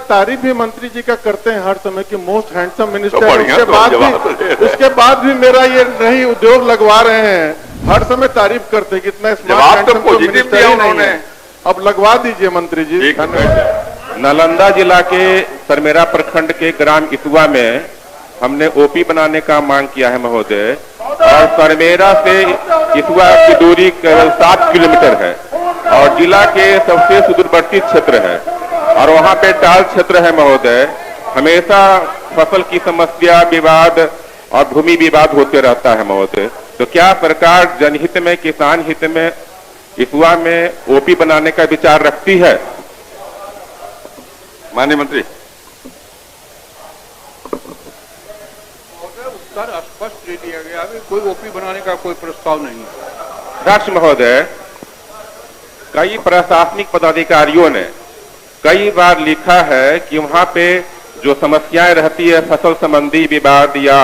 तारीफ भी मंत्री जी का करते हैं हर समय कि मोस्ट हैंडसम मिनिस्टर। उसके बाद भी मेरा ये नहीं उद्योग लगवा रहे हैं, हर समय तारीफ करते हैं कितना स्मार्ट मिनिस्टर ही नहीं है। अब लगवा दीजिए मंत्री जी। नालंदा जिला के सरमेरा प्रखंड के ग्राम इतुआ में हमने ओपी बनाने का मांग किया है महोदय, और सरमेरा से इतुआ की दूरी केवल 7 किलोमीटर है और जिला के सबसे सुदूरवर्ती क्षेत्र है और वहां पे टाल क्षेत्र है महोदय। हमेशा फसल की समस्या, विवाद और भूमि विवाद होते रहता है महोदय। तो क्या सरकार जनहित में, किसान हित में इतुआ में ओपी बनाने का विचार रखती है? माननीय मंत्री। उत्तर स्पष्ट दे दिया गया है, कोई ओपी बनाने का कोई प्रस्ताव नहीं है। अध्यक्ष महोदय, कई प्रशासनिक पदाधिकारियों ने कई बार लिखा है कि वहां पे जो समस्याएं रहती है, फसल संबंधी विवाद या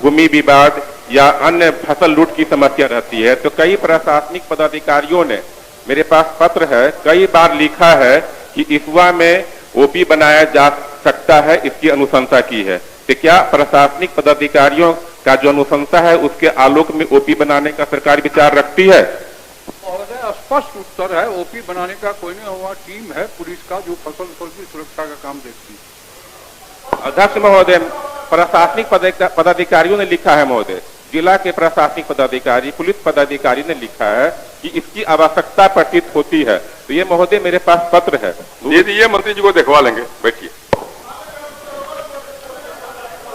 भूमि विवाद या अन्य फसल लूट की समस्या रहती है, तो कई प्रशासनिक पदाधिकारियों ने, मेरे पास पत्र है, कई बार लिखा है कि इतुआ में ओपी बनाया जा सकता है, इसकी अनुशंसा की है। तो क्या प्रशासनिक पदाधिकारियों का जो अनुशंसा है उसके आलोक में ओपी बनाने का सरकार विचार रखती है? स्पष्ट उत्तर है, ओपी बनाने का कोई नहीं हुआ। टीम है पुलिस का जो फसल की सुरक्षा का काम देखती है। अध्यक्ष महोदय, प्रशासनिक पदाधिकारियों ने लिखा है महोदय, जिला के प्रशासनिक पदाधिकारी, पुलिस पदाधिकारी ने लिखा है कि इसकी आवश्यकता प्रतीत होती है। तो ये महोदय मेरे पास पत्र है, दे दीजिए, मंत्री जी को दिखवा लेंगे। बैठिए।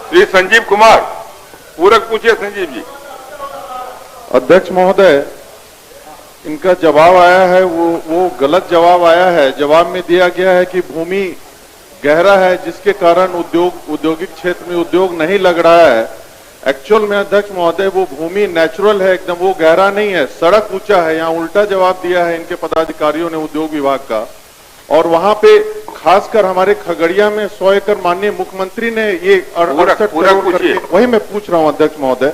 श्री संजीव कुमार, पूरक पूछिए संजीव जी। अध्यक्ष महोदय, इनका जवाब आया है वो गलत जवाब आया है। जवाब में दिया गया है कि भूमि गहरा है जिसके कारण औद्योगिक क्षेत्र में उद्योग नहीं लग रहा है। एक्चुअल में अध्यक्ष महोदय वो भूमि नेचुरल है एकदम, वो गहरा नहीं है, सड़क ऊंचा है। यहाँ उल्टा जवाब दिया है इनके पदाधिकारियों ने उद्योग विभाग का। और वहां पे खासकर हमारे खगड़िया में 100 एकड़ माननीय मुख्यमंत्री ने ये 68 करोड़ करके, वही मैं पूछ रहा हूँ अध्यक्ष महोदय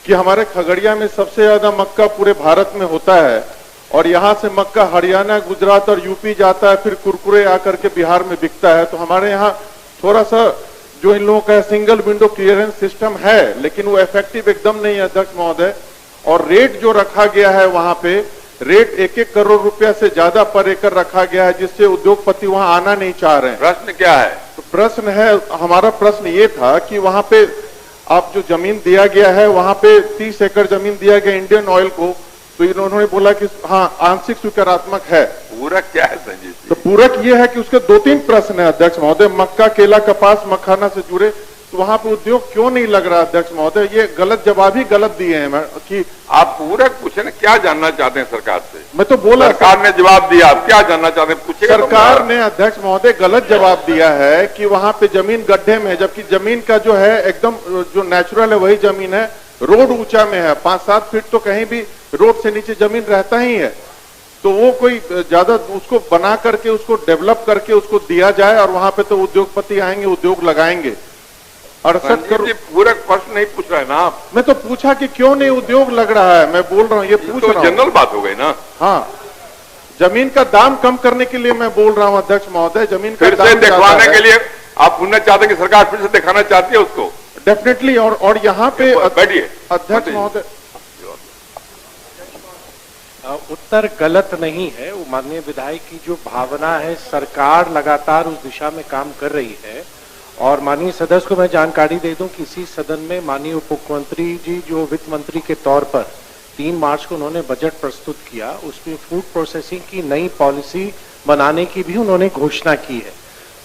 कि हमारे खगड़िया में सबसे ज्यादा मक्का पूरे भारत में होता है और यहाँ से मक्का हरियाणा, गुजरात और यूपी जाता है, फिर कुरकुरे आकर के बिहार में बिकता है। तो हमारे यहाँ थोड़ा सा जो इन लोगों का सिंगल विंडो क्लियरेंस सिस्टम है, लेकिन वो इफेक्टिव एकदम नहीं है अध्यक्ष महोदय। और रेट जो रखा गया है वहां पे, रेट 1-1 करोड़ रुपया से ज्यादा पर एकड़ रखा गया है, जिससे उद्योगपति वहां आना नहीं चाह रहे हैं। प्रश्न क्या है? तो प्रश्न है, हमारा प्रश्न ये था कि वहां पे आप जो जमीन दिया गया है, वहां पे 30 एकड़ जमीन दिया गया इंडियन ऑयल को, तो इन्होंने बोला कि हाँ आंशिक सकारात्मक है। पूरक क्या है संजीव जी? तो पूरक ये है कि उसके 2-3 प्रश्न है अध्यक्ष महोदय। मक्का, केला, कपास, मखाना से जुड़े, तो वहां पे उद्योग क्यों नहीं लग रहा अध्यक्ष महोदय? ये गलत जवाब ही गलत दिए हैं कि आप पूरक पूछे ना, क्या जानना चाहते हैं सरकार से? मैं तो बोला सरकार ने जवाब दिया, आप क्या जानना चाहते हैं पूछिए। सरकार ने अध्यक्ष महोदय गलत जवाब दिया है कि वहां पे जमीन गड्ढे में है, जबकि जमीन का जो है एकदम जो नेचुरल है वही जमीन है। रोड ऊंचा में है, 5-7 फीट तो कहीं भी रोड से नीचे जमीन रहता ही है। तो वो कोई ज्यादा उसको बना करके, उसको डेवलप करके उसको दिया जाए और वहां पे तो उद्योगपति आएंगे, उद्योग लगाएंगे। 68 करोड़। पूरक प्रश्न नहीं पूछ रहे ना आप? मैं तो पूछा कि क्यों नहीं उद्योग लग रहा है, मैं बोल रहा हूँ, ये पूछ रहा हूँ। जनरल बात हो गई ना। हाँ, जमीन का दाम कम करने के लिए मैं बोल रहा हूँ अध्यक्ष महोदय। जमीन का फिर से दिखवाने के लिए आप सुनना चाहते हैं कि सरकार फिर से दिखाना चाहती है उसको? डेफिनेटली। और यहाँ पे बैठिए अध्यक्ष महोदय। उत्तर गलत नहीं है, वो माननीय विधायक की जो भावना है, सरकार लगातार उस दिशा में काम कर रही है। और माननीय सदस्य को मैं जानकारी दे दूं कि इसी सदन में माननीय उप मुख्यमंत्री जी जो वित्त मंत्री के तौर पर 3 मार्च को उन्होंने बजट प्रस्तुत किया, उसमें फूड प्रोसेसिंग की नई पॉलिसी बनाने की भी उन्होंने घोषणा की है।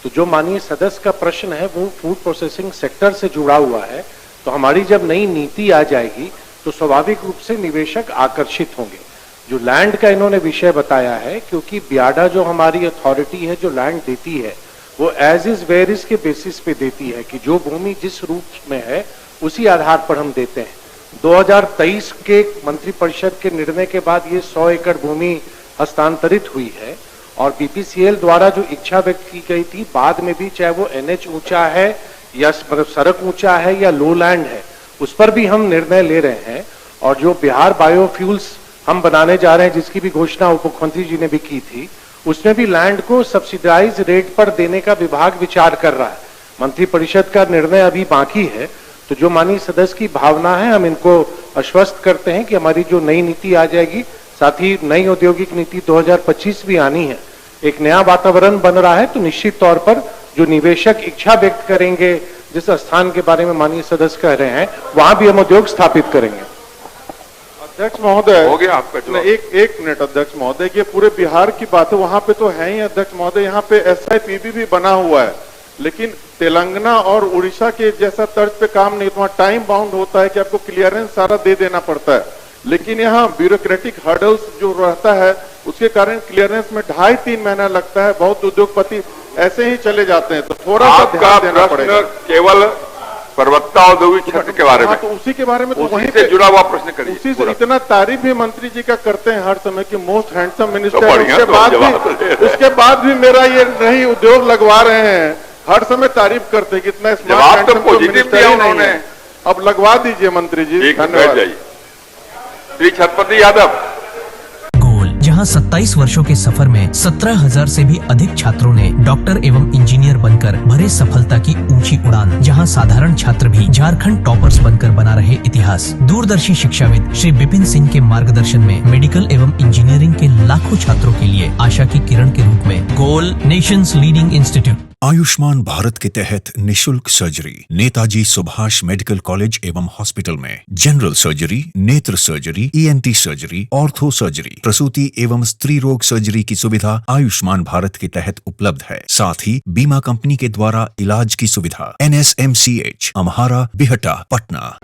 तो जो माननीय सदस्य का प्रश्न है वो फूड प्रोसेसिंग सेक्टर से जुड़ा हुआ है। तो हमारी जब नई नीति आ जाएगी तो स्वाभाविक रूप से निवेशक आकर्षित होंगे। जो लैंड का इन्होंने विषय बताया है, क्योंकि बियाडा जो हमारी अथॉरिटी है जो लैंड देती है वो एज इज वेयर इज के बेसिस पे देती है कि जो भूमि जिस रूप में है उसी आधार पर हम देते हैं। 2023 के मंत्रिपरिषद के निर्णय के बाद ये 100 एकड़ भूमि हस्तांतरित हुई है और बीपीसीएल द्वारा जो इच्छा व्यक्त की गई थी, बाद में भी चाहे वो एनएच ऊंचा है या सड़क ऊंचा है या लो लैंड है, उस पर भी हम निर्णय ले रहे हैं। और जो बिहार बायोफ्यूल्स हम बनाने जा रहे हैं जिसकी भी घोषणा उप मुख्यमंत्री जी ने भी की थी, उसमें भी लैंड को सब्सिडाइज रेट पर देने का विभाग विचार कर रहा है। मंत्रिपरिषद का निर्णय अभी बाकी है, तो जो माननीय सदस्य की भावना है हम इनको आश्वस्त करते हैं कि हमारी जो नई नीति आ जाएगी, साथ ही नई औद्योगिक नीति 2025 भी आनी है, एक नया वातावरण बन रहा है, तो निश्चित तौर पर जो निवेशक इच्छा व्यक्त करेंगे, जिस स्थान के बारे में माननीय सदस्य कह रहे हैं, वहां भी हम उद्योग स्थापित करेंगे। अध्यक्ष महोदय, हो गया आपका जवाब। एक मिनट अध्यक्ष महोदय, ये पूरे बिहार की बात है, वहां पे तो है ही अध्यक्ष महोदय, यहाँ पे SIPB भी बना हुआ है, लेकिन तेलंगाना और उड़ीसा के जैसा तर्ज पे काम नहीं, वहाँ टाइम बाउंड होता है कि आपको क्लियरेंस सारा दे देना पड़ता है, लेकिन यहाँ ब्यूरोक्रेटिक हर्डल्स जो रहता है उसके कारण क्लियरेंस में 2.5-3 महीना लगता है। बहुत उद्योगपति ऐसे ही चले जाते हैं, तो थोड़ा सा ध्यान देना पड़ेगा। केवल प्रवक्ता औद्योगिक क्षेत्र के बारे में, तो उसी के बारे में तो उसी वहीं से पे जुड़ा हुआ प्रश्न करिए। उसी से इतना तारीफ भी मंत्री जी का करते हैं हर समय कि मोस्ट हैंडसम मिनिस्टर, तो बढ़िया, उसके बाद भी मेरा ये नहीं उद्योग लगवा रहे हैं, हर समय तारीफ करते हैं कितना स्मार्ट तो पॉजिटिव दिया उन्होंने। अब लगवा दीजिए मंत्री जी, धन्यवाद। श्री छत्रपति यादव। जहां 27 वर्षों के सफर में 17,000 से भी अधिक छात्रों ने डॉक्टर एवं इंजीनियर बनकर भरे सफलता की ऊंची उड़ान, जहां साधारण छात्र भी झारखंड टॉपर्स बनकर बना रहे इतिहास। दूरदर्शी शिक्षाविद श्री विपिन सिंह के मार्गदर्शन में मेडिकल एवं इंजीनियरिंग के लाखों छात्रों के लिए आशा की किरण के रूप में गोल nation's leading institute. Ayushman Bharat के तहत निशुल्क surgery Netaji Subhash medical college एवं हॉस्पिटल में जनरल सर्जरी, नेत्र surgery, ENT surgery, ortho surgery, प्रसूति एवं स्त्री रोग सर्जरी की सुविधा आयुष्मान भारत के तहत उपलब्ध है। साथ ही बीमा कंपनी के द्वारा इलाज की सुविधा। NSMCH, अम्हारा, बिहटा, पटना।